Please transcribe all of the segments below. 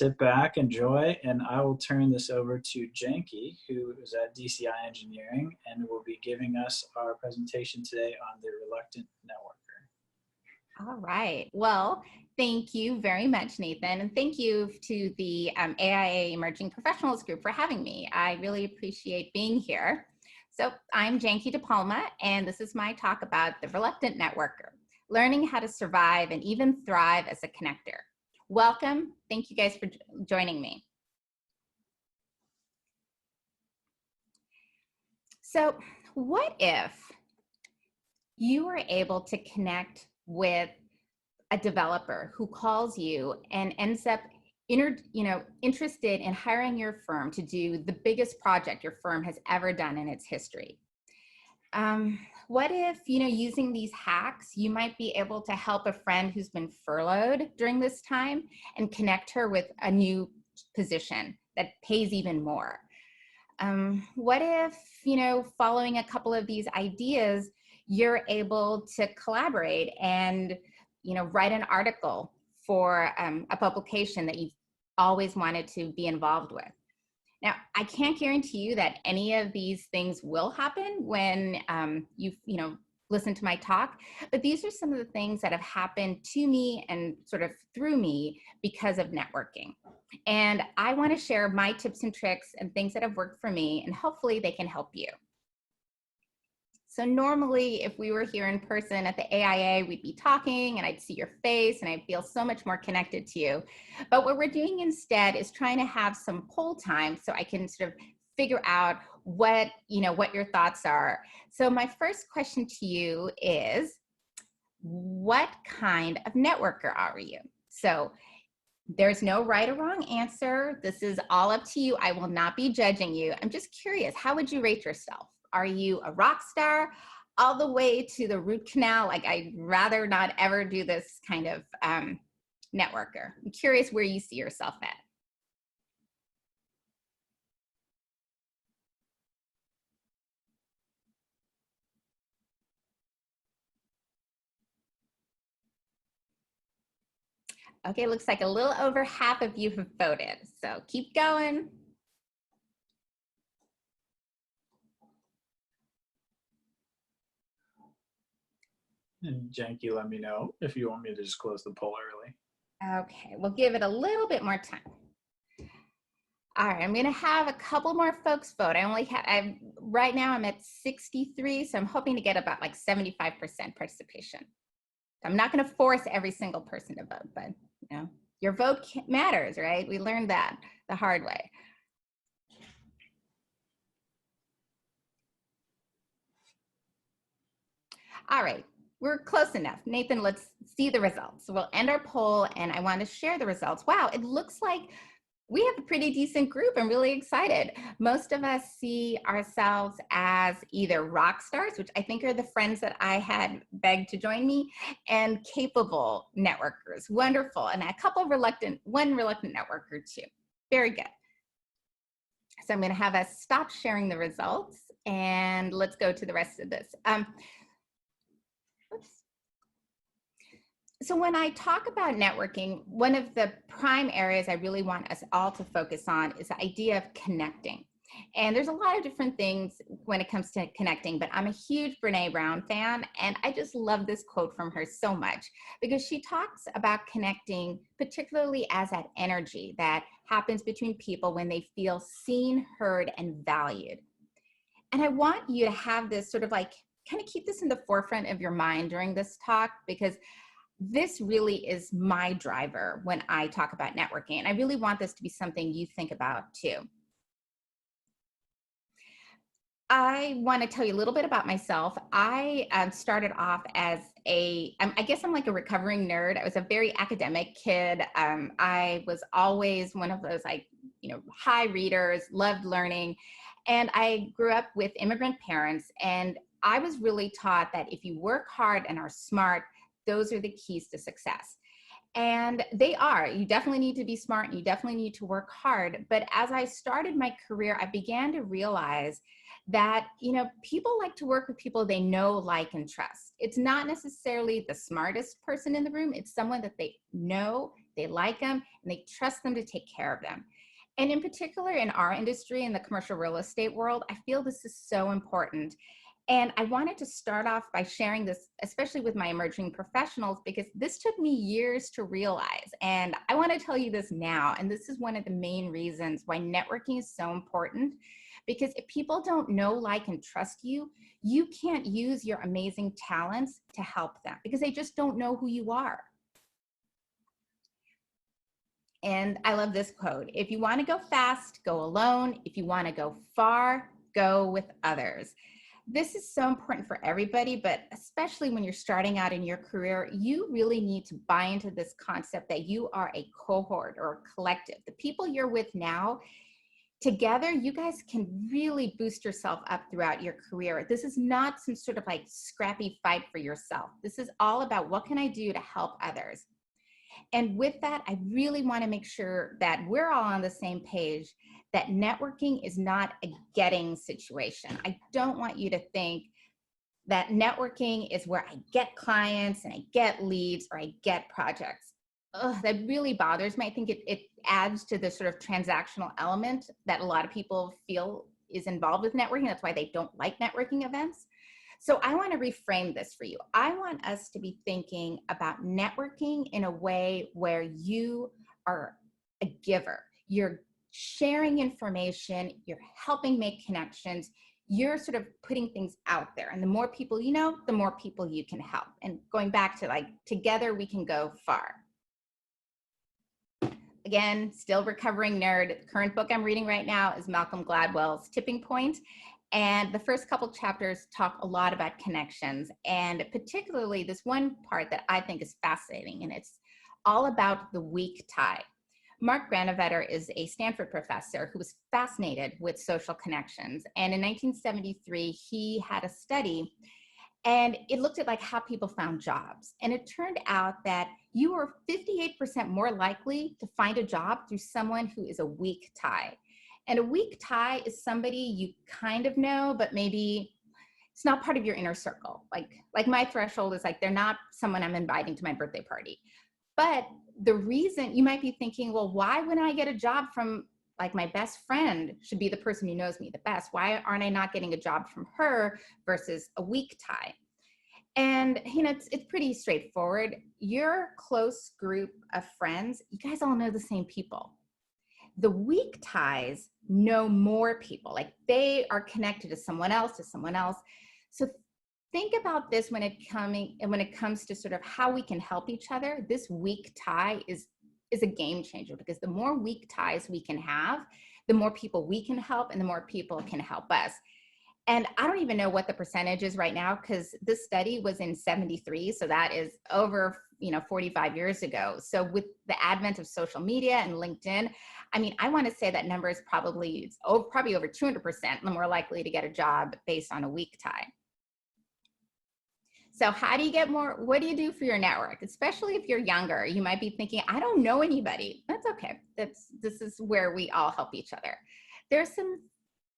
sit back, enjoy, and I will turn this over to Janki, who is at DCI Engineering and will be giving us our presentation today on the reluctant networker. All right. Well, thank you very much, Nathan. And thank you to the AIA Emerging Professionals Group for having me. I really appreciate being here. So I'm Janki DePalma, and this is my talk about the reluctant networker, learning how to survive and even thrive as a connector. Welcome. Thank you guys for joining me. So what if you were able to connect with a developer who calls you and ends up interested in hiring your firm to do the biggest project your firm has ever done in its history? What if, using these hacks, you might be able to help a friend who's been furloughed during this time and connect her with a new position that pays even more? What if, following a couple of these ideas, you're able to collaborate and, write an article for a publication that you've always wanted to be involved with? Now, I can't guarantee you that any of these things will happen when you listen to my talk, but these are some of the things that have happened to me and sort of through me because of networking. And I want to share my tips and tricks and things that have worked for me, and hopefully they can help you. So normally, if we were here in person at the AIA, we'd be talking and I'd see your face and I'd feel so much more connected to you. But what we're doing instead is trying to have some poll time so I can sort of figure out what your thoughts are. So my first question to you is, what kind of networker are you? So there's no right or wrong answer. This is all up to you. I will not be judging you. I'm just curious, how would you rate yourself? Are you a rock star all the way to the root canal? Like, I'd rather not ever do this kind of networker. I'm curious where you see yourself at. Okay, looks like a little over half of you have voted. So keep going. And Janki, let me know if you want me to just close the poll early. Okay, we'll give it a little bit more time. All right, I'm gonna have a couple more folks vote. Right now I'm at 63, so I'm hoping to get about like 75% participation. I'm not gonna force every single person to vote, but your vote matters, right? We learned that the hard way. All right, we're close enough. Nathan, let's see the results. We'll end our poll and I want to share the results. Wow, it looks like we have a pretty decent group. I'm really excited. Most of us see ourselves as either rock stars, which I think are the friends that I had begged to join me, and capable networkers. Wonderful. And a couple of one reluctant networker too. Very good. So I'm going to have us stop sharing the results and let's go to the rest of this. So when I talk about networking, one of the prime areas I really want us all to focus on is the idea of connecting. And there's a lot of different things when it comes to connecting, but I'm a huge Brené Brown fan, and I just love this quote from her so much because she talks about connecting, particularly as that energy that happens between people when they feel seen, heard, and valued. And I want you to have this sort of like, kind of keep this in the forefront of your mind during this talk, because this really is my driver when I talk about networking. And I really want this to be something you think about too. I want to tell you a little bit about myself. I started off as I guess I'm like a recovering nerd. I was a very academic kid. I was always one of those high readers, loved learning. And I grew up with immigrant parents. And I was really taught that if you work hard and are smart, those are the keys to success. And they are. You definitely need to be smart and you definitely need to work hard. But as I started my career, I began to realize that, people like to work with people they know, like, and trust. It's not necessarily the smartest person in the room. It's someone that they know, they like them, and they trust them to take care of them. And in particular, in our industry, in the commercial real estate world, I feel this is so important. And I wanted to start off by sharing this, especially with my emerging professionals, because this took me years to realize. And I want to tell you this now. And this is one of the main reasons why networking is so important. Because if people don't know, like, and trust you, you can't use your amazing talents to help them because they just don't know who you are. And I love this quote: if you want to go fast, go alone. If you want to go far, go with others. This is so important for everybody, but especially when you're starting out in your career, you really need to buy into this concept that you are a cohort or a collective. The people you're with now, together, you guys can really boost yourself up throughout your career. This is not some sort of like scrappy fight for yourself. This is all about what can I do to help others. And with that, I really want to make sure that we're all on the same page, that networking is not a getting situation. I don't want you to think that networking is where I get clients and I get leads or I get projects. Ugh, that really bothers me. I think it adds to the sort of transactional element that a lot of people feel is involved with networking. That's why they don't like networking events. So I want to reframe this for you. I want us to be thinking about networking in a way where you are a giver. You're sharing information, you're helping make connections, you're sort of putting things out there. And the more people you know, the more people you can help. And going back to like, together we can go far. Again, still recovering nerd. The current book I'm reading right now is Malcolm Gladwell's Tipping Point. And the first couple chapters talk a lot about connections, and particularly this one part that I think is fascinating, and it's all about the weak tie. Mark Granovetter is a Stanford professor who was fascinated with social connections. And in 1973, he had a study, and it looked at like how people found jobs. And it turned out that you were 58% more likely to find a job through someone who is a weak tie. And a weak tie is somebody you kind of know, but maybe it's not part of your inner circle. Like my threshold is like, they're not someone I'm inviting to my birthday party. But the reason you might be thinking, well, why wouldn't I get a job from like my best friend should be the person who knows me the best? Why aren't I not getting a job from her versus a weak tie? And you know, it's pretty straightforward. Your close group of friends, you guys all know the same people. The weak ties know more people, like they are connected to someone else, So think about this when it comes to sort of how we can help each other. This weak tie is a game changer, because the more weak ties we can have, the more people we can help and the more people can help us. And I don't even know what the percentage is right now, because this study was in 73. So that is over, 45 years ago. So with the advent of social media and LinkedIn, I mean, I want to say that number is probably over 200% the more likely to get a job based on a weak tie. So how do you get more? What do you do for your network? Especially if you're younger, you might be thinking, I don't know anybody. That's okay. This is where we all help each other. There's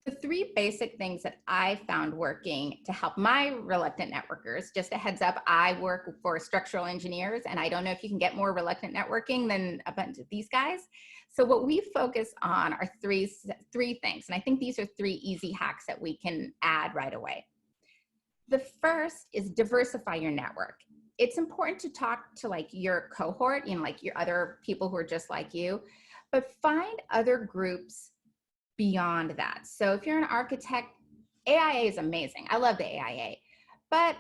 the three basic things that I found working to help my reluctant networkers. Just a heads up, I work for structural engineers, and I don't know if you can get more reluctant networking than a bunch of these guys. So what we focus on are three things. And I think these are three easy hacks that we can add right away. The first is diversify your network. It's important to talk to like your cohort, like your other people who are just like you, but find other groups beyond that. So if you're an architect, AIA is amazing. I love the AIA, but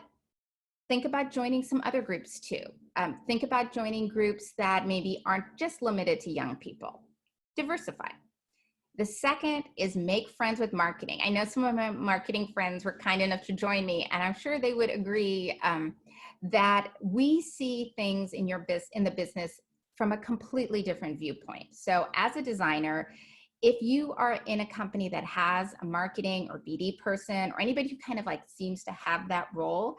think about joining some other groups too. Think about joining groups that maybe aren't just limited to young people. Diversify. The second is make friends with marketing. I know some of my marketing friends were kind enough to join me, and I'm sure they would agree that we see things in the business from a completely different viewpoint. So as a designer, if you are in a company that has a marketing or BD person or anybody who kind of like seems to have that role,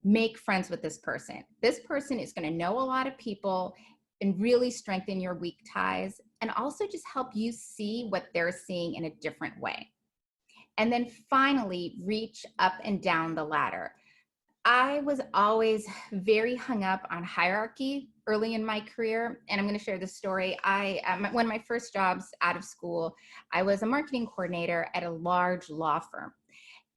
make friends with this person. This person is going to know a lot of people and really strengthen your weak ties, and also just help you see what they're seeing in a different way. And then finally, reach up and down the ladder. I was always very hung up on hierarchy early in my career. And I'm going to share this story. One of my first jobs out of school, I was a marketing coordinator at a large law firm.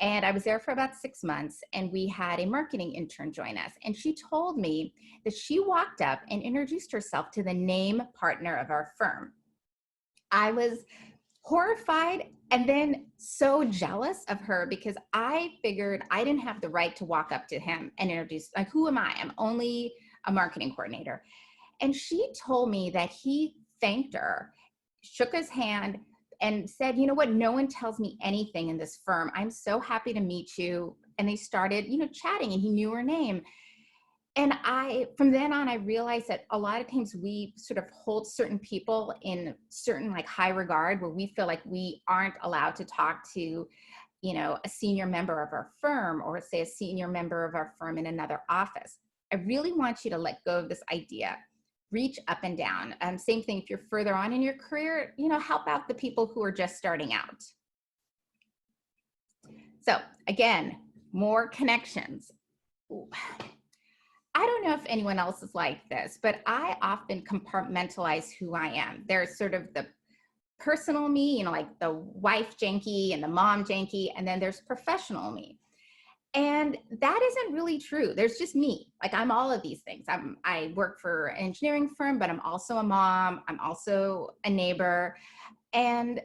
And I was there for about 6 months, and we had a marketing intern join us. And she told me that she walked up and introduced herself to the name partner of our firm. I was horrified and then so jealous of her because I figured I didn't have the right to walk up to him and introduce, like, who am I? I'm only a marketing coordinator. And she told me that he thanked her, shook his hand, and said, you know what, no one tells me anything in this firm. I'm so happy to meet you. And they started, chatting, and he knew her name. And from then on, I realized that a lot of times we sort of hold certain people in certain like high regard where we feel like we aren't allowed to talk to, a senior member of our firm, or say a senior member of our firm in another office. I really want you to let go of this idea. Reach up and down. Same thing if you're further on in your career, help out the people who are just starting out. So again, more connections. I don't know if anyone else is like this, but I often compartmentalize who I am. There's sort of the personal me, like the wife Janki and the mom Janki, and then there's professional me. And that isn't really true. There's just me. Like, I'm all of these things. I work for an engineering firm, but I'm also a mom. I'm also a neighbor. And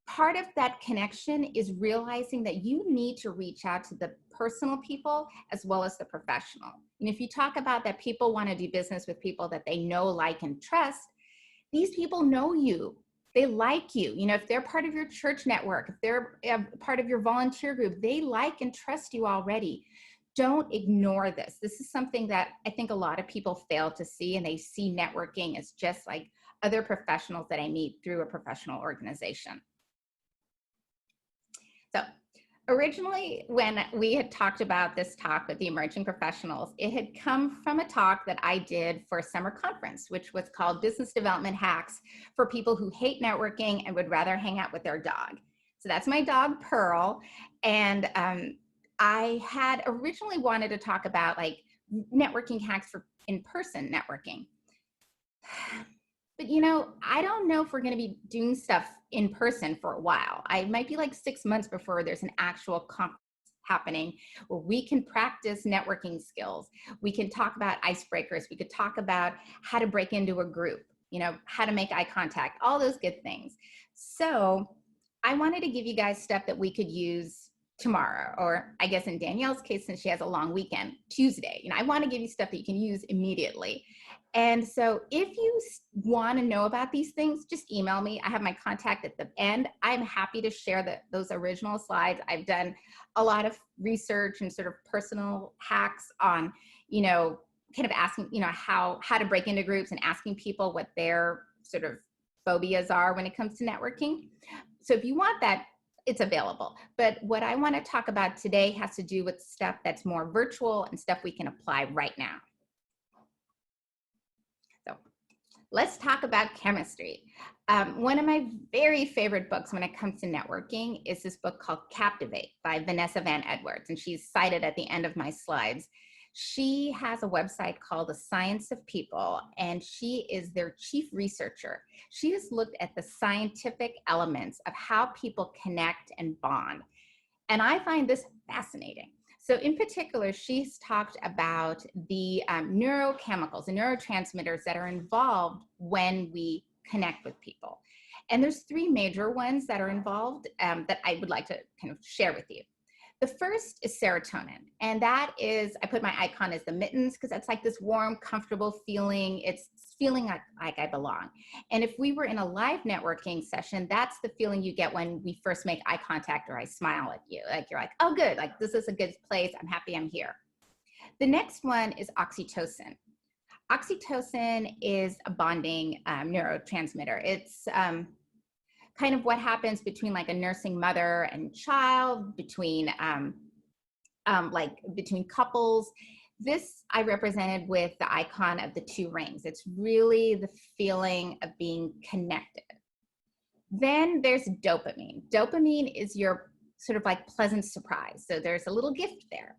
part of that connection is realizing that you need to reach out to the personal people as well as the professional. And if you talk about that people want to do business with people that they know, like, and trust, these people know you. They like you. If they're part of your church network, if they're part of your volunteer group, they like and trust you already. Don't ignore this. This is something that I think a lot of people fail to see, and they see networking as just like other professionals that I meet through a professional organization. So originally, when we had talked about this talk with the emerging professionals, it had come from a talk that I did for a summer conference, which was called Business Development Hacks for People Who Hate Networking and Would Rather Hang Out with Their Dog. So that's my dog, Pearl. And I had originally wanted to talk about like networking hacks for in-person networking. But I don't know if we're going to be doing stuff in person for a while. I might be like 6 months before there's an actual conference happening where we can practice networking skills. We can talk about icebreakers. We could talk about how to break into a group, how to make eye contact, all those good things. So I wanted to give you guys stuff that we could use tomorrow, or I guess in Danielle's case, since she has a long weekend, Tuesday. I want to give you stuff that you can use immediately. And so if you want to know about these things, just email me. I have my contact at the end. I'm happy to share those original slides. I've done a lot of research and sort of personal hacks on, kind of asking, how to break into groups and asking people what their sort of phobias are when it comes to networking. So if you want that, it's available. But what I want to talk about today has to do with stuff that's more virtual and stuff we can apply right now. So let's talk about chemistry. One of my very favorite books when it comes to networking is this book called Captivate by Vanessa Van Edwards, and she's cited at the end of my slides. She has a website called The Science of People, and she is their chief researcher. She has looked at the scientific elements of how people connect and bond. And I find this fascinating. So in particular, she's talked about the neurochemicals and neurotransmitters that are involved when we connect with people. And there's 3 major ones that are involved that I would like to kind of share with you. The first is serotonin, and that is, I put my icon as the mittens because that's like this warm, comfortable feeling. It's feeling like I belong. And if we were in a live networking session, that's the feeling you get when we first make eye contact or I smile at you. Like, you're like, oh, good, like this is a good place. I'm happy I'm here. The next one is oxytocin. Oxytocin is a bonding neurotransmitter. It's kind of what happens between like a nursing mother and child, between between couples. This I represented with the icon of the 2 rings. It's really the feeling of being connected. Then there's dopamine. Dopamine is your sort of like pleasant surprise. So there's a little gift there.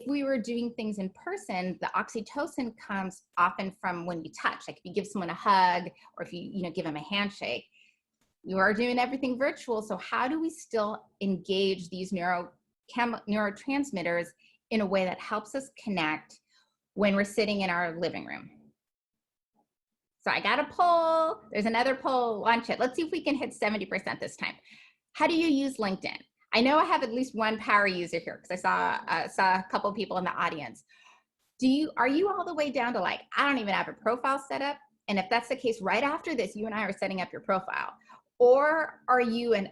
we were doing things in person, the oxytocin comes often from when you touch, like if you give someone a hug or if you give them a handshake. You are doing everything virtual, so how do we still engage these neurotransmitters in a way that helps us connect when we're sitting in our living room? So I got a poll. There's another poll. Launch it. Let's see if we can hit 70% this time. How do you use LinkedIn? I know I have at least one power user here because I saw a couple people in the audience. Are you all the way down to like, I don't even have a profile set up? And if that's the case, right after this, you and I are setting up your profile. Or are you an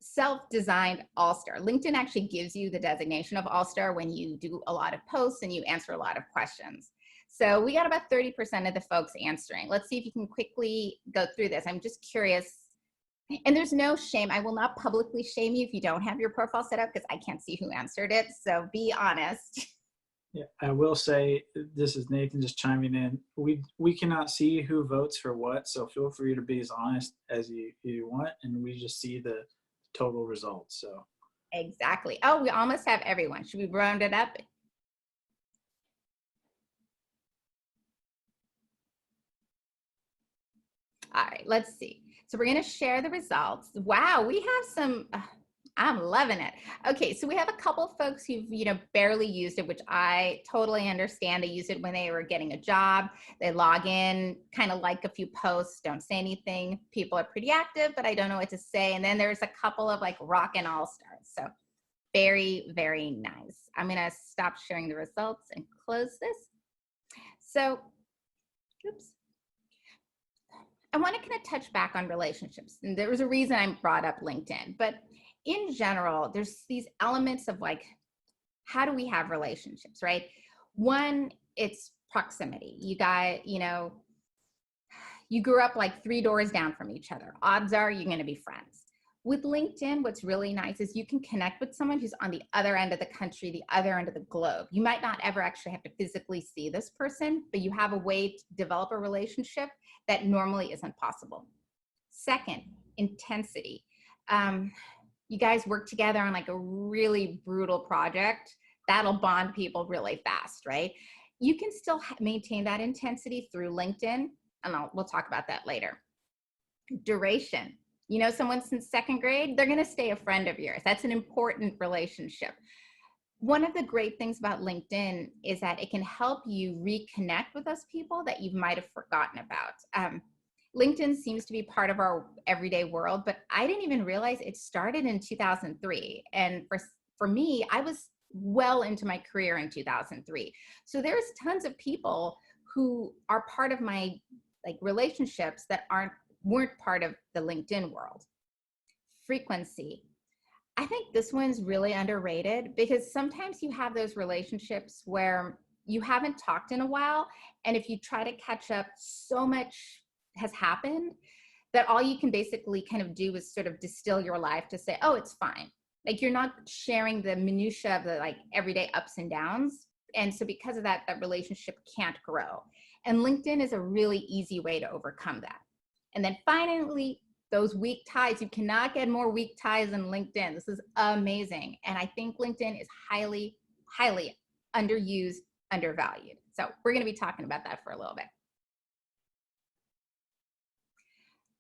self-designed all-star? LinkedIn actually gives you the designation of all-star when you do a lot of posts and you answer a lot of questions. So we got about 30% of the folks answering. Let's see if you can quickly go through this. I'm just curious. And there's no shame. I will not publicly shame you if you don't have your profile set up because I can't see who answered it. So be honest. Yeah, I will say, this is Nathan just chiming in. We cannot see who votes for what, so feel free to be as honest as you want, and we just see the total results. So exactly. Oh, we almost have everyone. Should we round it up? All right, let's see. So we're going to share the results. Wow, we have some. I'm loving it. Okay, so we have a couple folks who've barely used it, which I totally understand. They use it when they were getting a job. They log in, kind of like a few posts, don't say anything. People are pretty active, but I don't know what to say. And then there's a couple of like rockin' all-stars. So very, very nice. I'm gonna stop sharing the results and close this. So, oops. I want to kind of touch back on relationships. And there was a reason I brought up LinkedIn, but in general, there's these elements of like, how do we have relationships, right? One, it's proximity. You guys, you grew up like 3 doors down from each other. Odds are you're going to be friends. With LinkedIn, what's really nice is you can connect with someone who's on the other end of the country, the other end of the globe. You might not ever actually have to physically see this person, but you have a way to develop a relationship that normally isn't possible. Second, intensity. You guys work together on like a really brutal project, that'll bond people really fast, right? You can still maintain that intensity through LinkedIn, and we'll talk about that later. Duration. Someone since 2nd grade, they're going to stay a friend of yours. That's an important relationship. One of the great things about LinkedIn is that it can help you reconnect with those people that you might have forgotten about. LinkedIn seems to be part of our everyday world, but I didn't even realize it started in 2003. And for me, I was well into my career in 2003. So there's tons of people who are part of my relationships that weren't part of the LinkedIn world. Frequency. I think this one's really underrated because sometimes you have those relationships where you haven't talked in a while, and if you try to catch up, so much has happened that all you can basically kind of do is sort of distill your life to say, oh, it's fine. Like you're not sharing the minutia of the everyday ups and downs. And so because of that, that relationship can't grow. And LinkedIn is a really easy way to overcome that. And then finally, those weak ties. You cannot get more weak ties than LinkedIn. This is amazing. And I think LinkedIn is highly, highly underused, undervalued. So we're going to be talking about that for a little bit.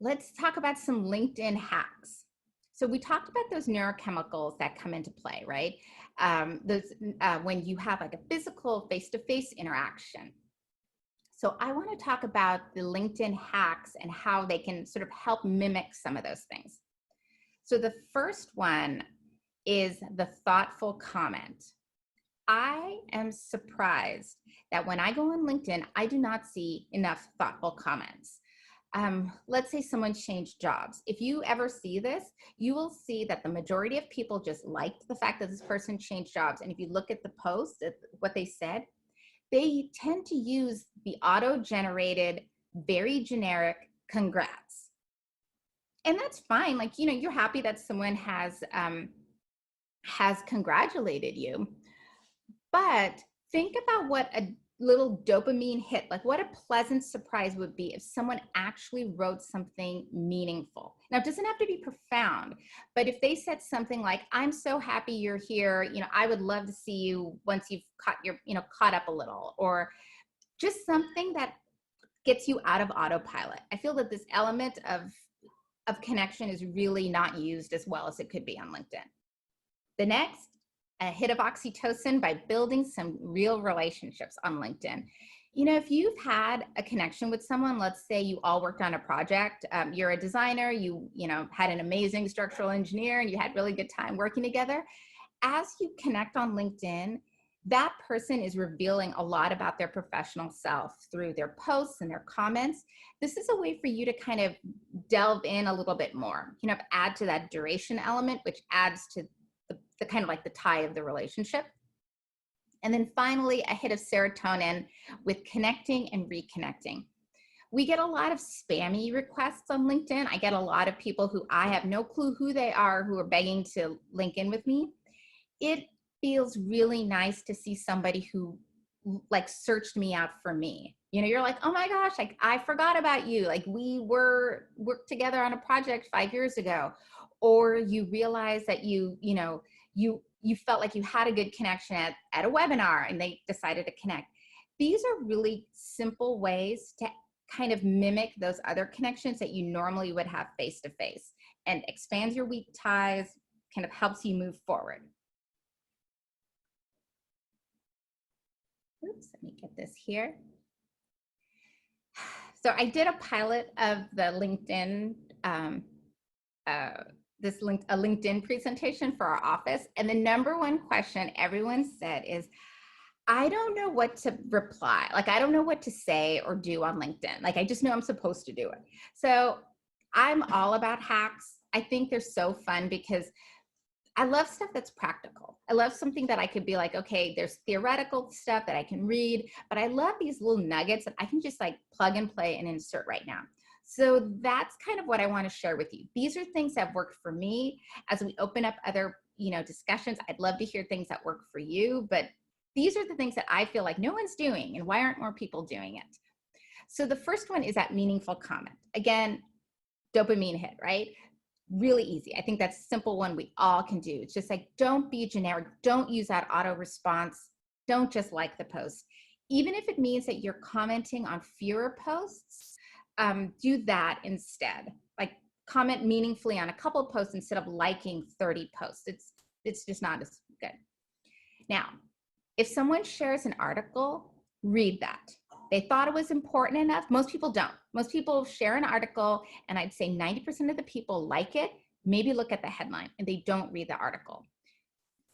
Let's talk about some LinkedIn hacks. So we talked about those neurochemicals that come into play, right? When you have like a physical face-to-face interaction. So I want to talk about the LinkedIn hacks and how they can sort of help mimic some of those things. So the first one is the thoughtful comment. I am surprised that when I go on LinkedIn, I do not see enough thoughtful comments. Let's say someone changed jobs. If you ever see this, you will see that the majority of people just liked the fact that this person changed jobs. And if you look at the post, at what they said, they tend to use the auto-generated, very generic congrats. And that's fine. Like, you're happy that someone has congratulated you. But think about what little dopamine hit. Like, what a pleasant surprise would be if someone actually wrote something meaningful. Now, it doesn't have to be profound, but if they said something like, I'm so happy you're here, I would love to see you once you've caught up a little, or just something that gets you out of autopilot. I feel that this element of connection is really not used as well as it could be on LinkedIn. The next, a hit of oxytocin by building some real relationships on LinkedIn. If you've had a connection with someone, let's say you all worked on a project, you're a designer, you had an amazing structural engineer, and you had really good time working together. As you connect on LinkedIn, that person is revealing a lot about their professional self through their posts and their comments. This is a way for you to kind of delve in a little bit more, add to that duration element, which adds to the kind of like the tie of the relationship. And then finally, a hit of serotonin with connecting and reconnecting. We get a lot of spammy requests on LinkedIn. I get a lot of people who I have no clue who they are, who are begging to link in with me. It feels really nice to see somebody who like searched me out for me. You're like, oh my gosh, like I forgot about you. Like we worked together on a project 5 years ago. Or you realize that you felt like you had a good connection at a webinar and they decided to connect. These are really simple ways to kind of mimic those other connections that you normally would have face-to-face, and expands your weak ties, kind of helps you move forward. Oops, let me get this here. So I did a pilot of the LinkedIn, a LinkedIn presentation for our office. And the number one question everyone said is, I don't know what to reply. Like, I don't know what to say or do on LinkedIn. Like, I just know I'm supposed to do it. So I'm all about hacks. I think they're so fun because I love stuff that's practical. I love something that I could be like, okay, there's theoretical stuff that I can read, but I love these little nuggets that I can just like plug and play and insert right now. So that's kind of what I want to share with you. These are things that worked for me. As we open up other, discussions, I'd love to hear things that work for you, but these are the things that I feel like no one's doing, and why aren't more people doing it? So the first one is that meaningful comment. Again, dopamine hit, right? Really easy. I think that's a simple one we all can do. It's just like, don't be generic. Don't use that auto response. Don't just like the post. Even if it means that you're commenting on fewer posts, do that instead. Like, comment meaningfully on a couple of posts instead of liking 30 posts. It's just not as good. Now, if someone shares an article, read that. They thought it was important enough. Most people don't. Most people share an article, and I'd say 90% of the people like it, maybe look at the headline, and they don't read the article.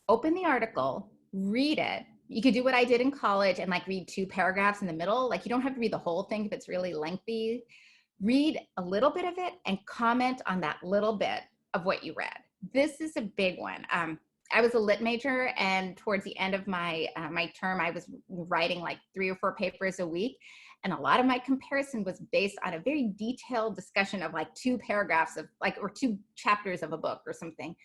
Open the article, read it. You could do what I did in college and like read 2 paragraphs in the middle. Like, you don't have to read the whole thing if it's really lengthy. Read a little bit of it and comment on that little bit of what you read. This is a big one. I was a lit major, and towards the end of my term, I was writing like 3 or 4 papers a week. And a lot of my comparison was based on a very detailed discussion of like 2 paragraphs of like, or 2 chapters of a book or something.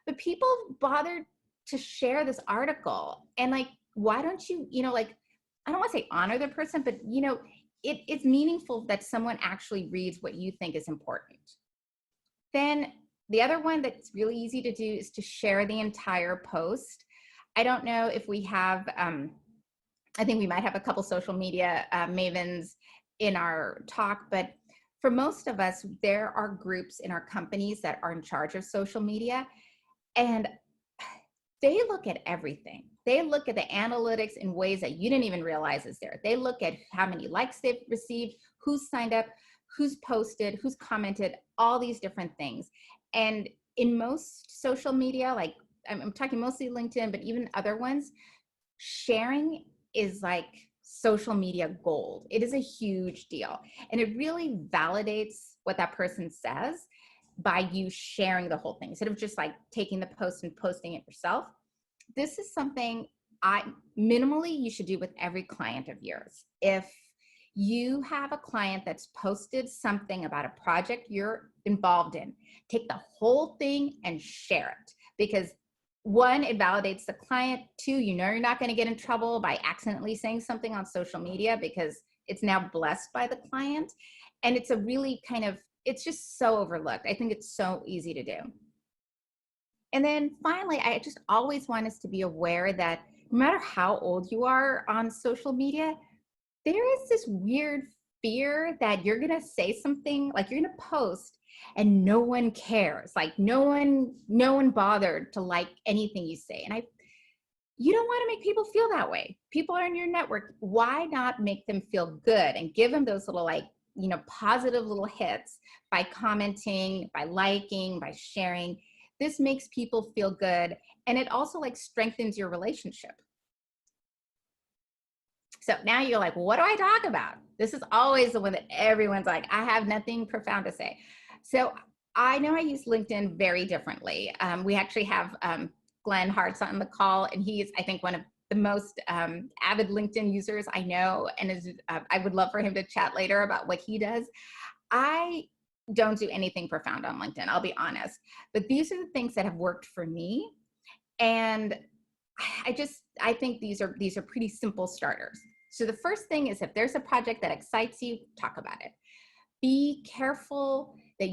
But people bothered to share this article, and like, why don't you, like, I don't want to say honor the person, but it's meaningful that someone actually reads what you think is important. Then the other one that's really easy to do is to share the entire post. I don't know if we have, I think we might have a couple social media mavens in our talk, but for most of us, there are groups in our companies that are in charge of social media, and they look at everything. They look at the analytics in ways that you didn't even realize is there. They look at how many likes they've received, who's signed up, who's posted, who's commented, all these different things. And in most social media, like I'm talking mostly LinkedIn, but even other ones, sharing is like social media gold. It is a huge deal. And it really validates what that person says by you sharing the whole thing, instead of just like taking the post and posting it yourself. This is something minimally you should do with every client of yours. If you have a client that's posted something about a project you're involved in, take the whole thing and share it. Because one, it validates the client. Two, you know you're not going to get in trouble by accidentally saying something on social media because it's now blessed by the client. And it's a really kind of, it's just so overlooked. I think it's so easy to do. And then finally, I just always want us to be aware that no matter how old you are on social media, there is this weird fear that you're going to say something, like you're going to post and no one cares. Like no one bothered to like anything you say. And you don't want to make people feel that way. People are in your network. Why not make them feel good and give them those little, like, you know, positive little hits by commenting, by liking, by sharing. This makes people feel good. And it also like strengthens your relationship. So now you're like, what do I talk about? This is always the one that everyone's like, I have nothing profound to say. So I know I use LinkedIn very differently. We actually have Glenn Hart's on the call, and he's, I think, one of the most avid LinkedIn users I know, and I would love for him to chat later about what he does. I don't do anything profound on LinkedIn, I'll be honest, but these are the things that have worked for me. And I think these are pretty simple starters. So the first thing is, if there's a project that excites you, talk about it. Be careful that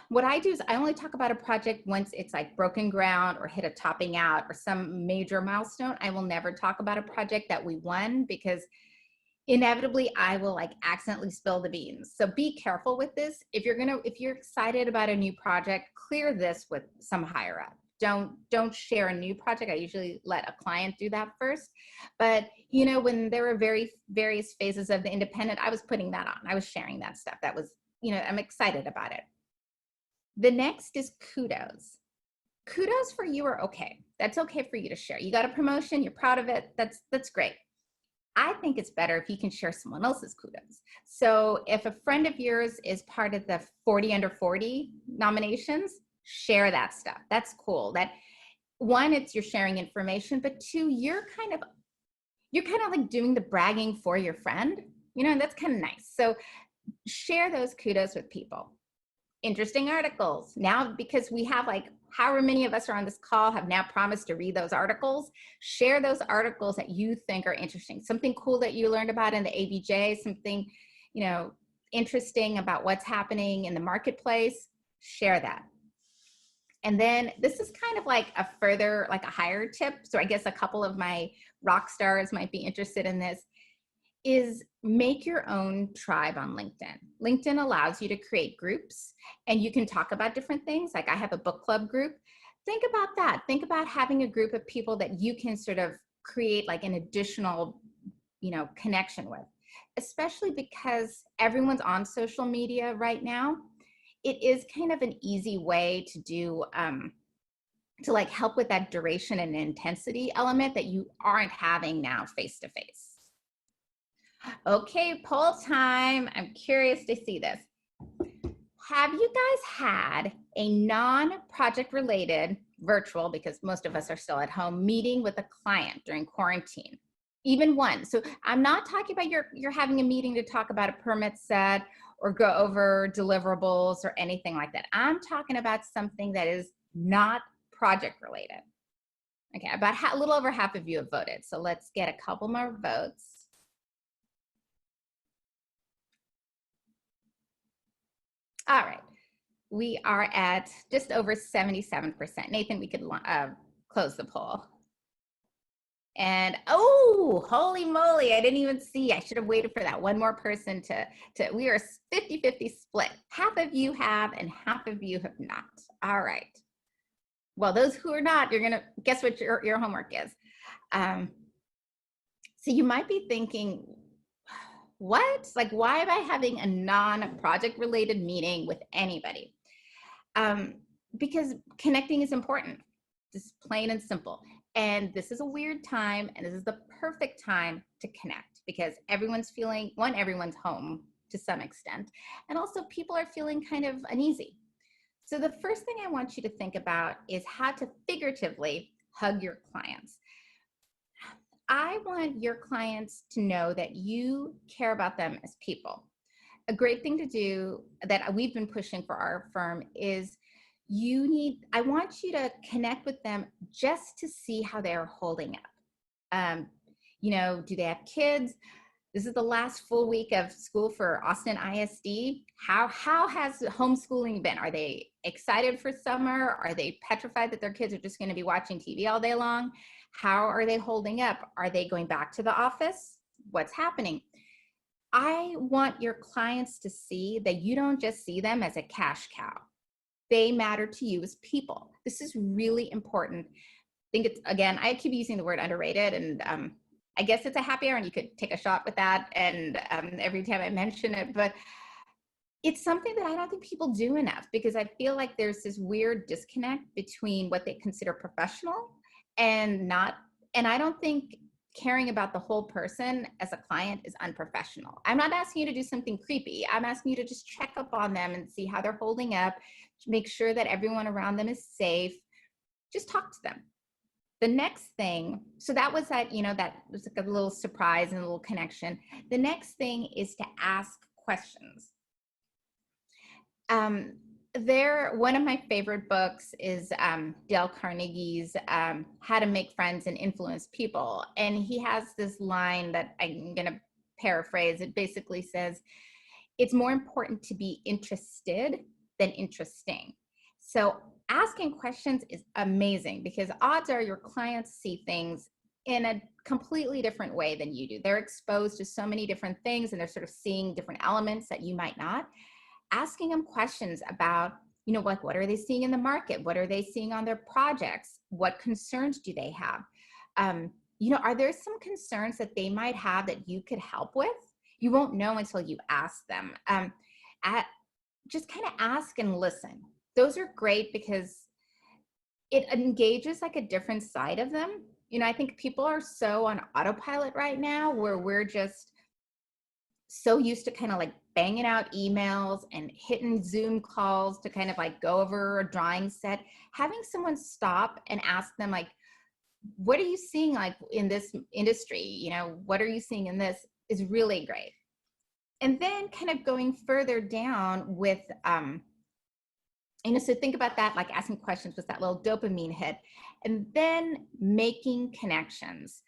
what I do is I only talk about a project once it's like broken ground or hit a topping out or some major milestone. I will never talk about a project that we won, because inevitably I will like accidentally spill the beans. So be careful with this. If you're excited about a new project, clear this with some higher up. Don't share a new project. I usually let a client do that first. But you know, when there were various phases of the independent, I was putting that on. I was sharing that stuff. That was, you know, I'm excited about it. The next is kudos. Kudos for you are okay. That's okay for you to share. You got a promotion, you're proud of it. That's great. I think it's better if you can share someone else's kudos. So if a friend of yours is part of the 40 under 40 nominations, share that stuff. That's cool. That one, it's you're sharing information, but two, you're kind of like doing the bragging for your friend, you know, and that's kind of nice. So share those kudos with people. Interesting articles. Now, because we have like however many of us are on this call have now promised to read those articles, share those articles that you think are interesting. Something cool that you learned about in the ABJ, something, you know, interesting about what's happening in the marketplace, share that. And then this is kind of like a further, like a higher tip. So I guess a couple of my rock stars might be interested in this, is make your own tribe on LinkedIn. LinkedIn allows you to create groups and you can talk about different things. Like I have a book club group. Think about that. Think about having a group of people that you can sort of create like an additional, you know, connection with, especially because everyone's on social media right now. It is kind of an easy way to do, to like help with that duration and intensity element that you aren't having now face to face. Okay, poll time. I'm curious to see this. Have you guys had a non-project related virtual, because most of us are still at home, meeting with a client during quarantine? Even one. So I'm not talking about you're having a meeting to talk about a permit set or go over deliverables or anything like that. I'm talking about something that is not project related. Okay, about a little over half of you have voted. So let's get a couple more votes. All right, we are at just over 77%. Nathan, we could close the poll. And oh, holy moly, I didn't even see. I should have waited for that one more person to we are 50-50 split. Half of you have and half of you have not. All right. Well, those who are not, you're gonna guess what your homework is. So you might be thinking, what? Like, why am I having a non-project related meeting with anybody? Because connecting is important, just plain and simple. And this is a weird time, and this is the perfect time to connect because everyone's feeling, everyone's home to some extent, and also people are feeling kind of uneasy. So the first thing I want you to think about is how to figuratively hug your clients. I want your clients to know that you care about them as people. A great thing to do that we've been pushing for our firm is I want you to connect with them just to see how they're holding up. Do they have kids? This is the last full week of school for Austin ISD. How has homeschooling been? Are they excited for summer? Are they petrified that their kids are just going to be watching TV all day long? How are they holding up? Are they going back to the office? What's happening? I want your clients to see that you don't just see them as a cash cow. They matter to you as people. This is really important. I think it's, again, I keep using the word underrated, and I guess it's a happy hour and you could take a shot with that and every time I mention it, but it's something that I don't think people do enough, because I feel like there's this weird disconnect between what they consider professional and not. And I don't think caring about the whole person as a client is unprofessional. I'm not asking you to do something creepy. I'm asking you to just check up on them and see how they're holding up, make sure that everyone around them is safe. Just talk to them. The next thing, so that was that was like a little surprise and a little connection. The next thing is to ask questions. One of my favorite books is Dale Carnegie's How to Make Friends and Influence People. And he has this line that I'm going to paraphrase. It basically says, it's more important to be interested than interesting. So asking questions is amazing, because odds are your clients see things in a completely different way than you do. They're exposed to so many different things and they're sort of seeing different elements that you might not. Asking them questions about, like, what are they seeing in the market? What are they seeing on their projects? What concerns do they have? Are there some concerns that they might have that you could help with? You won't know until you ask them. Just kind of ask and listen. Those are great because it engages like a different side of them. I think people are so on autopilot right now, where we're just so used to kind of like banging out emails and hitting Zoom calls to kind of like go over a drawing set. Having someone stop and ask them, like, what are you seeing like in this industry? What are you seeing in this is really great. And then kind of going further down with, so think about that, like asking questions with that little dopamine hit, and then making connections.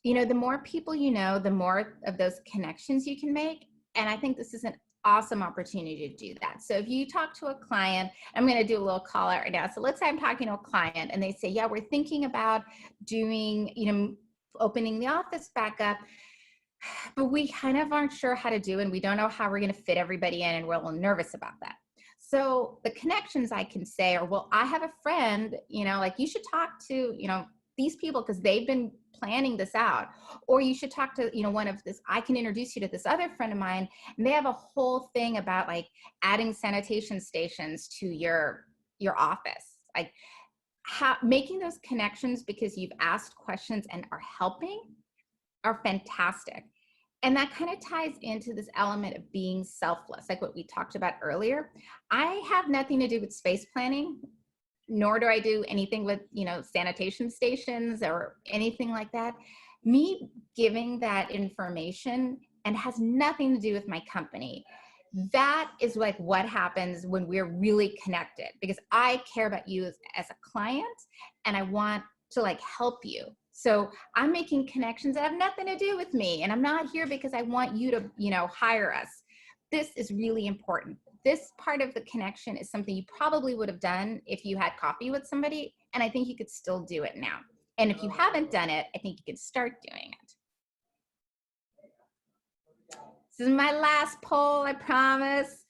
The more people the more of those connections you can make. And I think this is an awesome opportunity to do that. So if you talk to a client, I'm going to do a little call out right now. So let's say I'm talking to a client and they say, yeah, we're thinking about doing, opening the office back up, but we kind of aren't sure how to do it, and we don't know how we're going to fit everybody in, and we're a little nervous about that. So the connections I can say are, well, I have a friend, like you should talk to, these people because they've been planning this out. Or you should talk to, one of this, I can introduce you to this other friend of mine, and they have a whole thing about like adding sanitation stations to your office. Like making those connections because you've asked questions and are helping are fantastic. And that kind of ties into this element of being selfless, like what we talked about earlier. I have nothing to do with space planning, nor do I do anything with, sanitation stations or anything like that. Me giving that information, and has nothing to do with my company. That is like what happens when we're really connected, because I care about you as a client, and I want to like help you. So I'm making connections that have nothing to do with me, and I'm not here because I want you to, hire us. This is really important. This part of the connection is something you probably would have done if you had coffee with somebody, and I think you could still do it now. And if you haven't done it, I think you could start doing it. This is my last poll, I promise.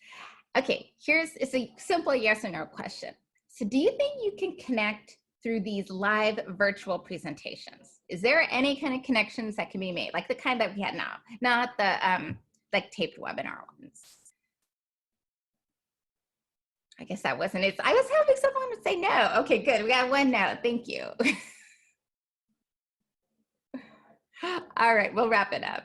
Okay, it's a simple yes or no question. So do you think you can connect through these live virtual presentations? Is there any kind of connections that can be made, like the kind that we had now, not the like taped webinar ones? I guess that wasn't it. I was hoping someone would say no. Okay, good. We got one no. Thank you. All right, we'll wrap it up.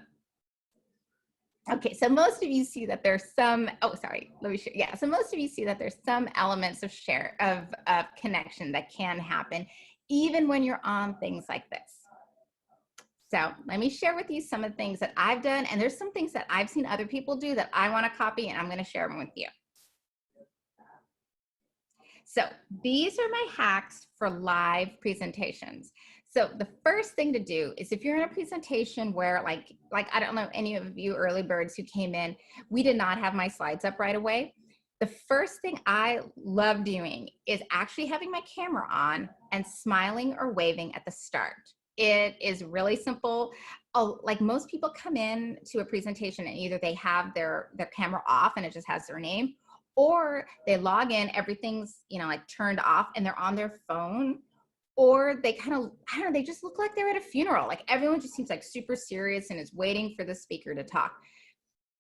Okay, so most of you see that there's some, so most of you see that there's some elements of connection that can happen even when you're on things like this. So let me share with you some of the things that I've done, and there's some things that I've seen other people do that I want to copy, and I'm going to share them with you. So these are my hacks for live presentations. So the first thing to do is if you're in a presentation where like I don't know any of you early birds who came in, we did not have my slides up right away. The first thing I love doing is actually having my camera on and smiling or waving at the start. It is really simple. Oh, like most people come in to a presentation and either they have their camera off and it just has their name, or they log in, everything's, you know, like turned off and they're on their phone, or they kind of, I don't know, they just look like they're at a funeral. Like everyone just seems like super serious and is waiting for the speaker to talk.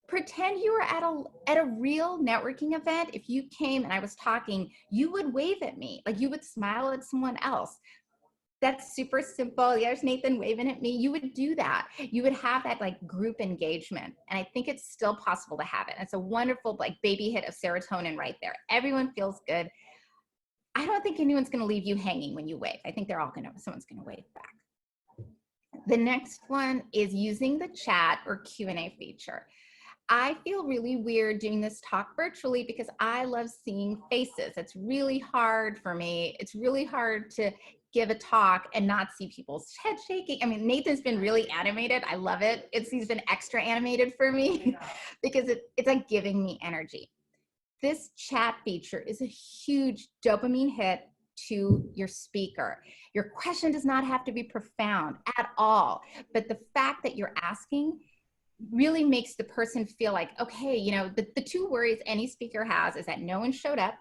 Pretend you were at a real networking event. If you came and I was talking, you would wave at me, like you would smile at someone else. That's super simple. There's Nathan waving at me. You would do that. You would have that like group engagement. And I think it's still possible to have it. It's a wonderful like baby hit of serotonin right there. Everyone feels good. I don't think anyone's going to leave you hanging when you wave. I think someone's going to wave back. The next one is using the chat or Q&A feature. I feel really weird doing this talk virtually because I love seeing faces. It's really hard for me. It's really hard to give a talk and not see people's head shaking. I mean, Nathan's been really animated. I love it. He's been extra animated for me because it's like giving me energy. This chat feature is a huge dopamine hit to your speaker. Your question does not have to be profound at all, but the fact that you're asking really makes the person feel like, okay, you know, the two worries any speaker has is that no one showed up,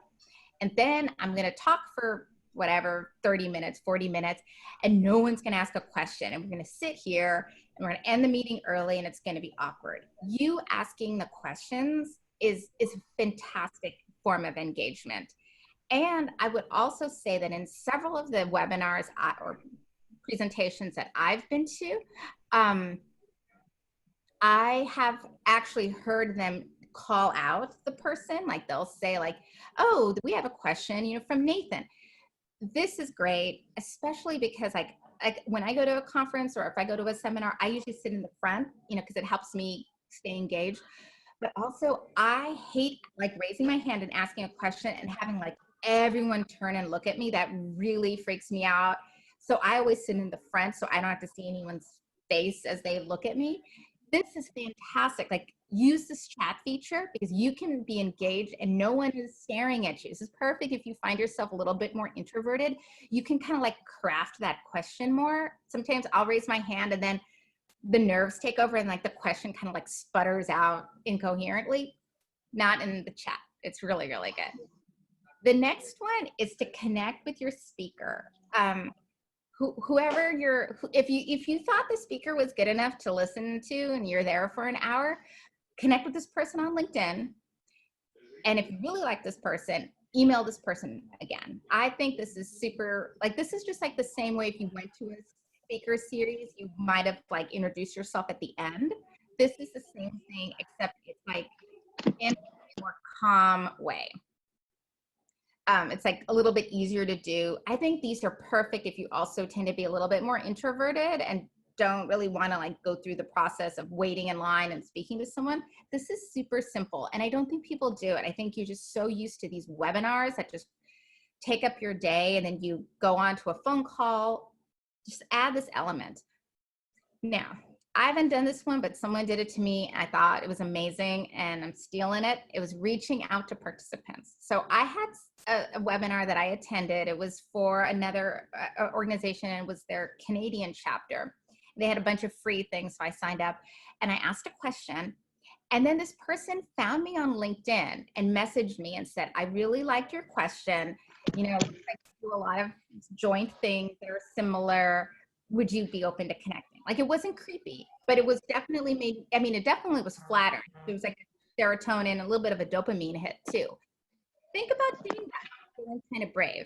and then I'm going to talk for whatever, 30 minutes, 40 minutes, and no one's going to ask a question. And we're going to sit here and we're going to end the meeting early and it's going to be awkward. You asking the questions is a fantastic form of engagement. And I would also say that in several of the webinars or presentations that I've been to, I have actually heard them call out the person. Like they'll say like, oh, we have a question, you know, from Nathan. This is great, especially because like when I go to a conference or if I go to a seminar, I usually sit in the front, you know, because it helps me stay engaged. But also I hate like raising my hand and asking a question and having like everyone turn and look at me. That really freaks me out. So I always sit in the front so I don't have to see anyone's face as they look at me. This is fantastic. Like use this chat feature because you can be engaged and no one is staring at you. This is perfect if you find yourself a little bit more introverted. You can kind of like craft that question more. Sometimes I'll raise my hand and then the nerves take over and like the question kind of like sputters out incoherently. Not in the chat. It's really, really good. The next one is to connect with your speaker. Whoever if you thought the speaker was good enough to listen to and you're there for an hour, connect with this person on LinkedIn. And if you really like this person, email this person again. I think this is super, like this is just like the same way if you went to a speaker series, you might have like introduced yourself at the end. This is the same thing, except it's like in a more calm way. It's like a little bit easier to do. I think these are perfect if you also tend to be a little bit more introverted and don't really want to like go through the process of waiting in line and speaking to someone. This is super simple. And I don't think people do it. I think you're just so used to these webinars that just take up your day and then you go on to a phone call. Just add this element. Now, I haven't done this one, but someone did it to me. And I thought it was amazing and I'm stealing it. It was reaching out to participants. So I had a webinar that I attended. It was for another organization and it was their Canadian chapter. They had a bunch of free things, so I signed up and I asked a question. And then this person found me on LinkedIn and messaged me and said, I really liked your question. You know, I do a lot of joint things that are similar. Would you be open to connecting? Like it wasn't creepy, but it was definitely it definitely was flattering. It was like a serotonin, a little bit of a dopamine hit too. Think about doing that, feeling kind of brave.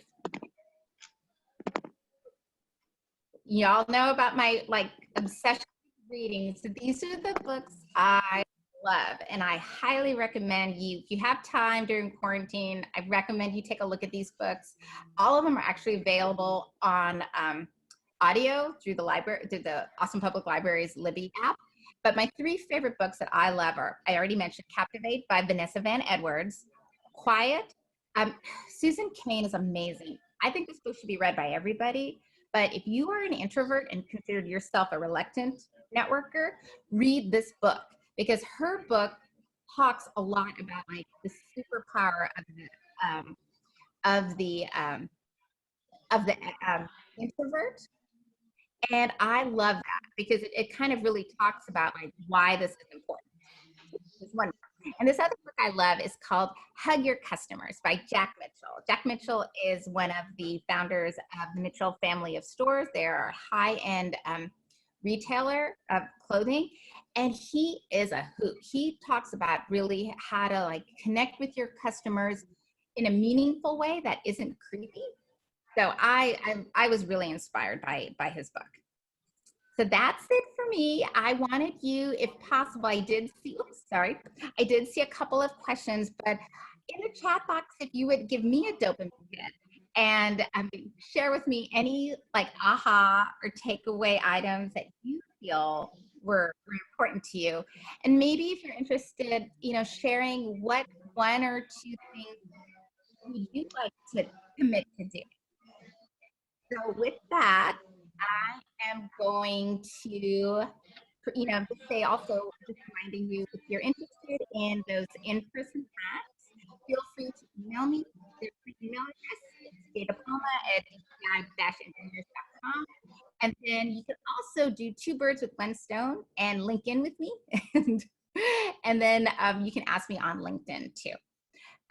Y'all know about my like obsession with reading. So these are the books I love and I highly recommend if you have time during quarantine, I recommend you take a look at these books. All of them are actually available on audio through the library, through the Awesome Public Library's Libby app. But my three favorite books that I love are, I already mentioned Captivate by Vanessa Van Edwards, Quiet Um, Susan Cain is amazing. I think this book should be read by everybody. But if you are an introvert and consider yourself a reluctant networker, read this book because her book talks a lot about like the superpower um, of the um, of the introvert. And I love that because it kind of really talks about like why this is important. This one. And this other book I love is called Hug Your Customers by Jack Mitchell. Jack Mitchell is one of the founders of the Mitchell family of stores. They're a high-end retailer of clothing. And he is a hoot. He talks about really how to like connect with your customers in a meaningful way that isn't creepy. So I was really inspired by his book. So that's it for me. I wanted you, if possible, I did see a couple of questions, but in the chat box, if you would give me a dopamine hit and share with me any like aha or takeaway items that you feel were important to you. And maybe if you're interested, sharing what one or two things would you like to commit to do. So with that, I am going to, just say also, just reminding you, if you're interested in those in-person hacks, feel free to email me. There's my email address, it's DCI-engineers.com. And then you can also do two birds with one stone and link in with me. and then you can ask me on LinkedIn too.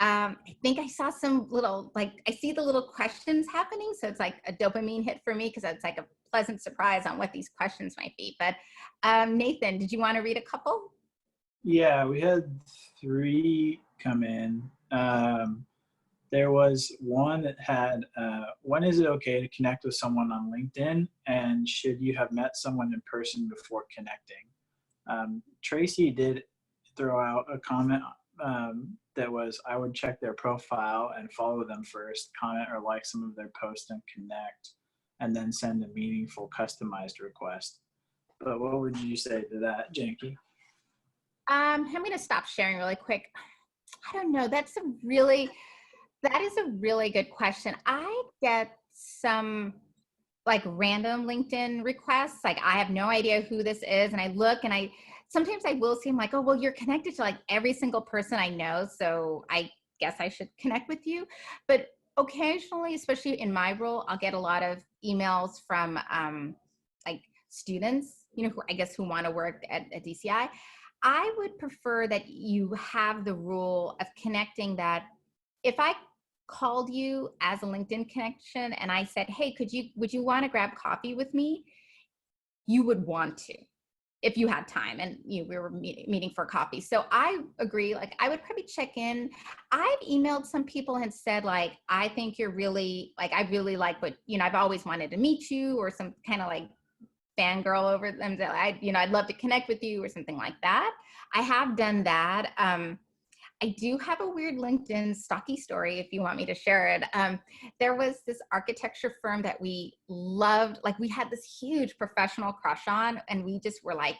I think I saw some little, I see the little questions happening. So it's like a dopamine hit for me because it's like a pleasant surprise on what these questions might be. But Nathan, did you want to read a couple? Yeah, we had 3 come in. There was one that had, when is it okay to connect with someone on LinkedIn? And should you have met someone in person before connecting? Tracy did throw out a comment that was, I would check their profile and follow them first, comment or like some of their posts and connect, and then send a meaningful customized request. But what would you say to that, Janki? I'm going to stop sharing really quick. I don't know. That is a really good question. I get some like random LinkedIn requests. Like I have no idea who this is. And I look and sometimes I will see, I'm like, oh, well, you're connected to like every single person I know. So I guess I should connect with you. But occasionally, especially in my role, I'll get a lot of emails from like students, who want to work at DCI. I would prefer that you have the rule of connecting that if I called you as a LinkedIn connection and I said, hey, would you want to grab coffee with me? You would want to, if you had time and we were meeting for coffee. So I agree. Like I would probably check in. I've emailed some people and said like, I think you're really like, I really like what, I've always wanted to meet you, or some kind of like fangirl over them that I'd love to connect with you or something like that. I have done that. I do have a weird LinkedIn stocky story if you want me to share it. There was this architecture firm that we loved. Like we had this huge professional crush on, and we just were like,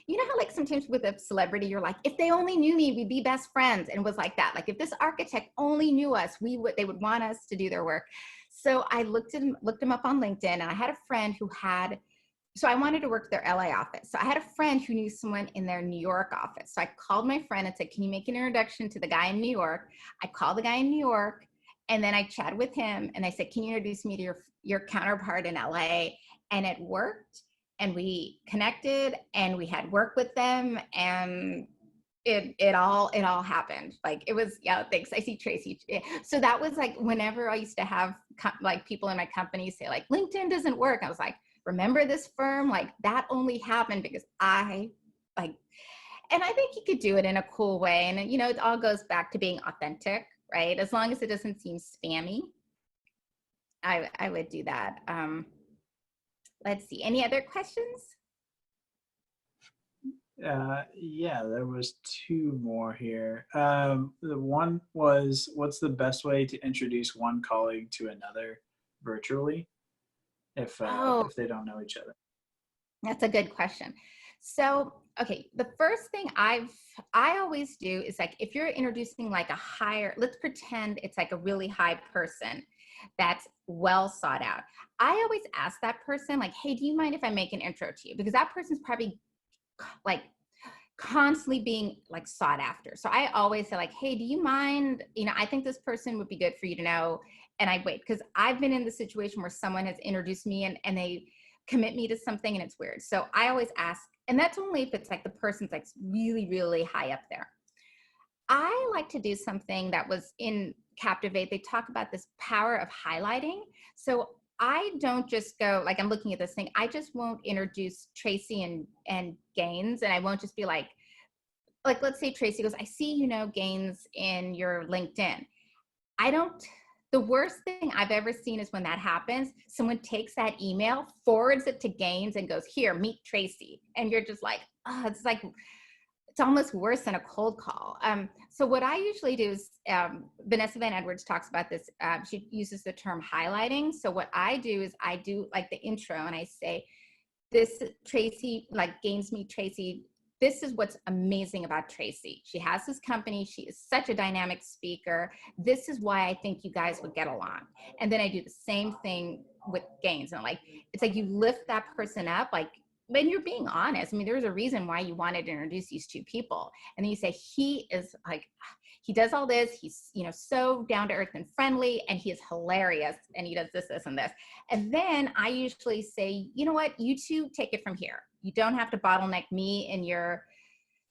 how like sometimes with a celebrity, you're like, if they only knew me, we'd be best friends. And it was like that. Like if this architect only knew us, they would want us to do their work. So I looked him up on LinkedIn, and I had a friend who so I wanted to work their LA office. So I had a friend who knew someone in their New York office. So I called my friend and said, can you make an introduction to the guy in New York? I called the guy in New York, and then I chatted with him and I said, can you introduce me to your counterpart in LA? And it worked, and we connected and we had work with them, and it all happened. Like it was, yeah, thanks. I see Tracy. So that was like, whenever I used to have like people in my company say like, LinkedIn doesn't work, I was like, remember this firm? Like that only happened because and I think you could do it in a cool way. And it all goes back to being authentic, right? As long as it doesn't seem spammy, I would do that. Let's see, any other questions? Yeah, there was 2 more here. The one was, what's the best way to introduce one colleague to another virtually if they don't know each other? That's a good question. So Okay, the first thing I always do is like, if you're introducing like a higher, let's pretend it's like a really high person that's well sought out. I always ask that person like, hey, do you mind if I make an intro to you? Because that person's probably like constantly being like sought after. So I always say like, hey, do you mind, I think this person would be good for you to know. And I wait, because I've been in the situation where someone has introduced me and they commit me to something and it's weird. So I always ask, and that's only if it's like the person's like really, really high up there. I like to do something that was in Captivate. They talk about this power of highlighting. So I don't just go like, I'm looking at this thing. I just won't introduce Tracy and Gaines, and I won't just be like, let's say Tracy goes, I see Gaines in your LinkedIn. I don't. The worst thing I've ever seen is when that happens, someone takes that email, forwards it to Gaines, and goes, here, meet Tracy, and you're just like, oh, it's almost worse than a cold call. So what I usually do is, Vanessa Van Edwards talks about this. She uses the term highlighting. So what I do is I do like the intro and I say, this Tracy, like Gaines meet Tracy. This is what's amazing about Tracy. She has this company. She is such a dynamic speaker. This is why I think you guys would get along. And then I do the same thing with Gaines. And it's like you lift that person up, like, when you're being honest. I mean, there's a reason why you wanted to introduce these two people. And then you say, he is like, he does all this. He's, so down to earth and friendly, and he is hilarious. And he does this, this, and this. And then I usually say, you know what, you two take it from here. You don't have to bottleneck me in your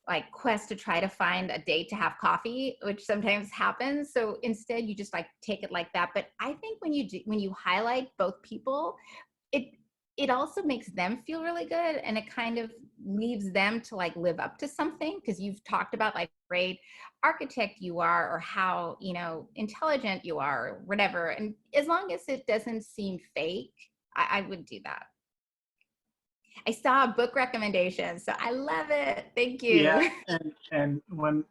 like quest to try to find a date to have coffee, which sometimes happens. So instead you just like take it like that. But I think when you highlight both people, it also makes them feel really good, and it kind of leaves them to like live up to something, because you've talked about like great architect you are, or how intelligent you are, or whatever. And as long as it doesn't seem fake, I would do that. I saw a book recommendation, so I love it. Thank Yeah, you. and when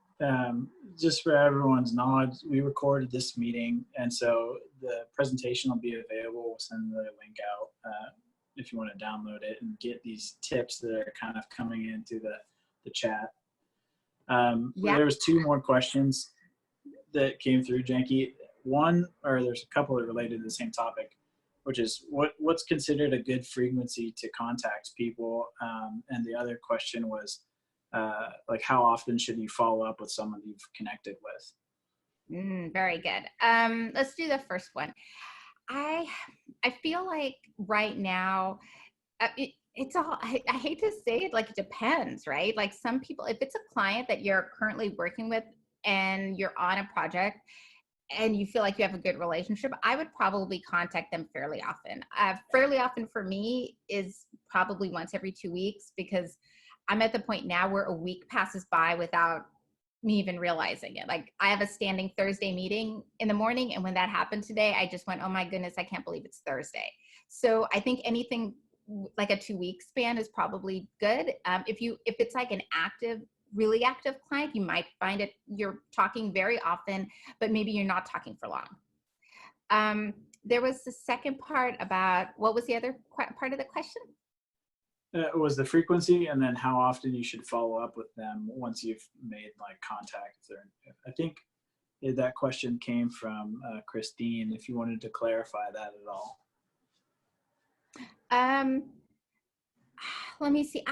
just for everyone's knowledge, we recorded this meeting, and so the presentation will be available. We'll send the link out if you want to download it and get these tips that are kind of coming into the chat. Yeah. There was two more questions that came through, Janki. One, or there's a couple that related to the same topic, which is what's considered a good frequency to contact people. And the other question was, like, how often should you follow up with someone you've connected with? Very good. Let's do the first one. I feel like right now, it's all, I hate to say it, like it depends, right? Like some people, if it's a client that you're currently working with and you're on a project and you feel like you have a good relationship, I would probably contact them fairly often. Fairly often for me is probably once every 2 weeks, because I'm at the point now where a week passes by without me even realizing it. Like I have a standing Thursday meeting in the morning, and when that happened today, I just went, oh my goodness, I can't believe it's Thursday. So I think anything like a 2 week span is probably good. If it's like an really active client, you might find it you're talking very often, but maybe you're not talking for long. There was the second part about, what was the other part of the question? It was the frequency, and then how often you should follow up with them once you've made like contact. I think that question came from Christine, if you wanted to clarify that at all. Let me see.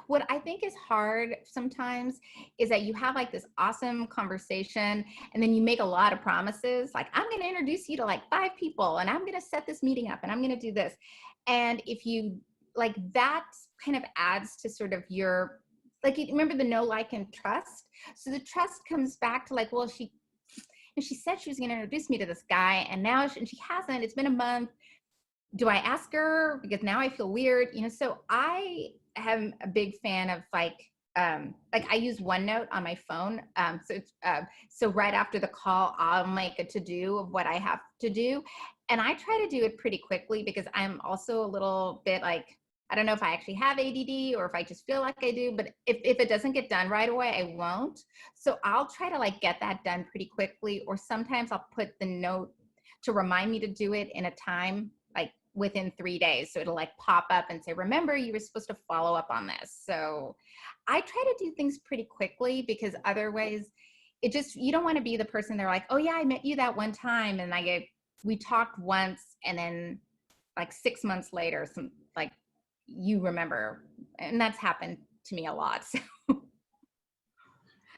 What I think is hard sometimes is that you have like this awesome conversation, and then you make a lot of promises. Like, I'm going to introduce you to like 5 people, and I'm going to set this meeting up, and I'm going to do this. And if you like, that kind of adds to sort of your, like, you remember the know, like, and trust. So the trust comes back to like, well, she said she was going to introduce me to this guy, and now she hasn't. It's been a month. Do I ask her? Because now I feel weird, so I am a big fan of like I use OneNote on my phone. So right after the call, I'll make a to-do of what I have to do. And I try to do it pretty quickly, because I'm also a little bit like, I don't know if I actually have ADD or if I just feel like I do, but if it doesn't get done right away, I won't. So I'll try to like get that done pretty quickly, or sometimes I'll put the note to remind me to do it in a time, like within 3 days. So it'll like pop up and say, remember, you were supposed to follow up on this. So I try to do things pretty quickly, because otherwise it just, you don't want to be the person they're like, oh yeah, I met you that one time. And we talked once, and then like 6 months later, like you remember, and that's happened to me a lot. So.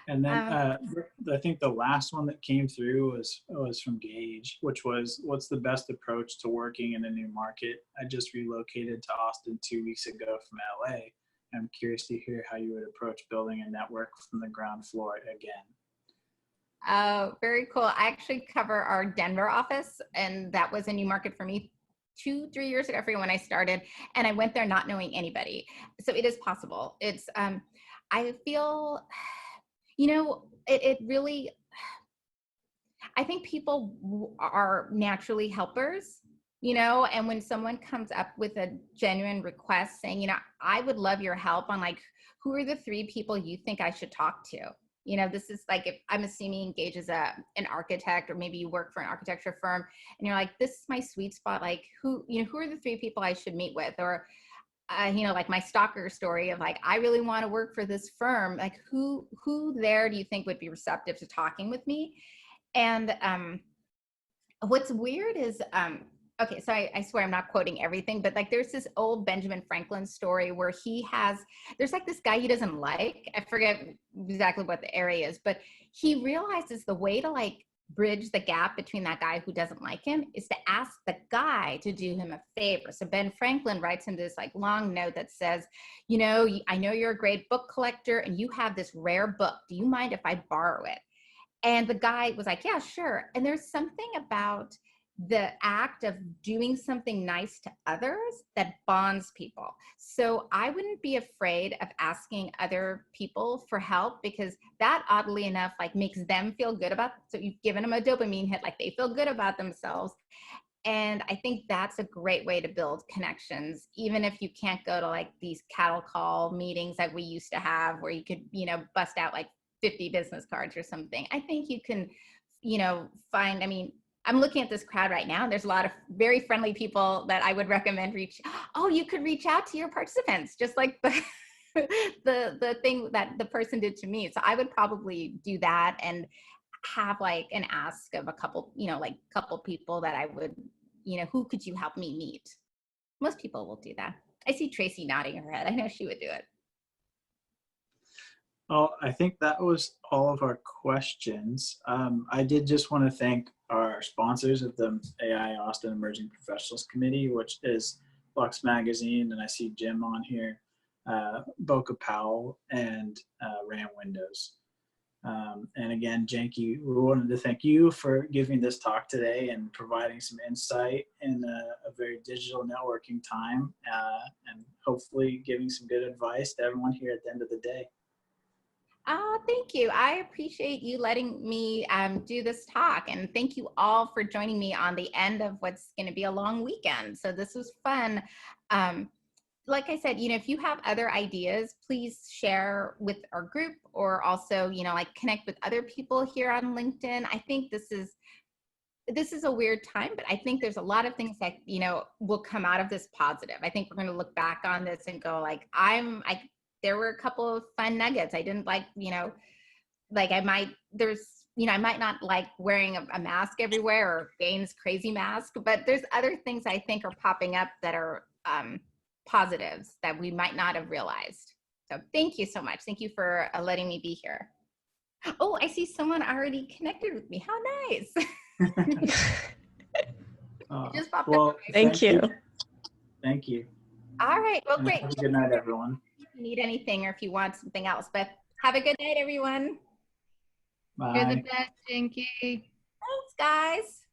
And then I think the last one that came through was from Gage, which was, what's the best approach to working in a new market? I just relocated to Austin 2 weeks ago from LA. I'm curious to hear how you would approach building a network from the ground floor again. Oh, very cool. I actually cover our Denver office, and that was a new market for me 2-3 years ago, I forget when I started, and I went there not knowing anybody. So it is possible. It's, I feel, it really, I think people are naturally helpers, and when someone comes up with a genuine request saying, I would love your help on like, who are the 3 people you think I should talk to? This is like, if I'm assuming Gage is an architect, or maybe you work for an architecture firm, and you're like, this is my sweet spot. Like who are the 3 people I should meet with? Or, like my stalker story of like, I really want to work for this firm. Like who there do you think would be receptive to talking with me? And what's weird is, okay, so I swear I'm not quoting everything, but like there's this old Benjamin Franklin story where there's like this guy he doesn't like. I forget exactly what the area is, but he realizes the way to like bridge the gap between that guy who doesn't like him is to ask the guy to do him a favor. So Ben Franklin writes him this like long note that says, I know you're a great book collector and you have this rare book. Do you mind if I borrow it? And the guy was like, yeah, sure. And there's something about the act of doing something nice to others that bonds people. So I wouldn't be afraid of asking other people for help, because that, oddly enough, like makes them feel good about, so you've given them a dopamine hit, like they feel good about themselves. And I think that's a great way to build connections, even if you can't go to like these cattle call meetings that we used to have where you could, bust out like 50 business cards or something. I think you can, find, I'm looking at this crowd right now, and there's a lot of very friendly people that I would recommend you could reach out to your participants, just like the thing that the person did to me. So I would probably do that and have like an ask of a couple, couple people that I would, who could you help me meet? Most people will do that. I see Tracy nodding her head. I know she would do it. Well, I think that was all of our questions. I did just want to thank our sponsors of the AI Austin Emerging Professionals Committee, which is Lux Magazine, and I see Jim on here, Boca Powell, and Ram Windows. And again, Janki, we wanted to thank you for giving this talk today and providing some insight in a very digital networking time, and hopefully giving some good advice to everyone here at the end of the day. Oh, thank you. I appreciate you letting me do this talk, and thank you all for joining me on the end of what's going to be a long weekend. So this was fun. Like I said, if you have other ideas, please share with our group, or also, like connect with other people here on LinkedIn. I think this is a weird time, but I think there's a lot of things that, will come out of this positive. I think we're going to look back on this and go like, there were a couple of fun nuggets. I didn't like, like I might not like wearing a mask everywhere, or Bane's crazy mask, but there's other things I think are popping up that are positives that we might not have realized. So thank you so much. Thank you for letting me be here. Oh, I see someone already connected with me. How nice. Just popped up. Thank you. Thank you. All right. Well, great. Have a good night, everyone. If you need anything, or if you want something else, but have a good night, everyone. Bye. You're the best, Janki. Thanks, guys.